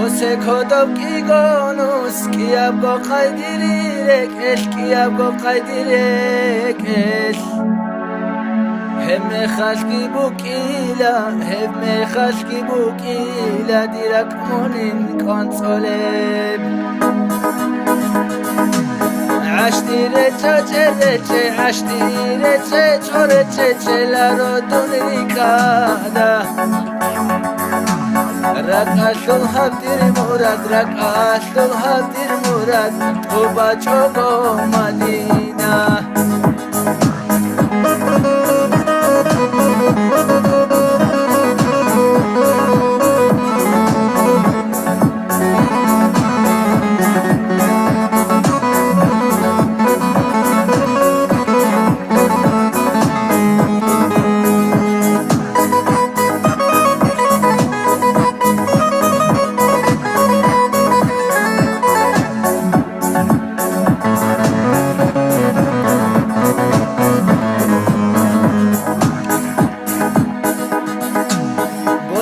بوسه کدام کی گانوس کیاب گو قیدیری رکش کیاب گو قیدیری رکش همه خشکی بوکیلا همه خشکی بوکیلا دیرک مونین کنسولب عشتی رچه چه رچه عشتی رچه چوره چه چه لارو دونی کادا رقصل هفدیر مراد رقصل هفدیر مراد او بچو گو مدینه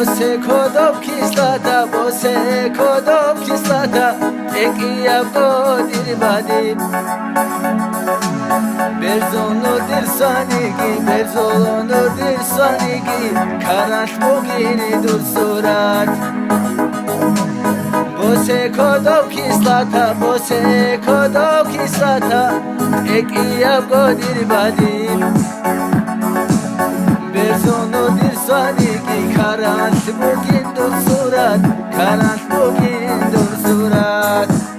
بوسه کدام کیسلاتا بوسه کدام کیسلاتا اکیاب گو دیر بادیم برزونو دیر سانیگی برزونو دیر سانیگی کارش بگیری دور صورت بوسه کدام کیسلاتا بوسه کدام کیسلاتا اکیاب گو دیر بادیم برزونو دیر سانیگی کارش بگیر دور صورت کارش بگیر دور صورت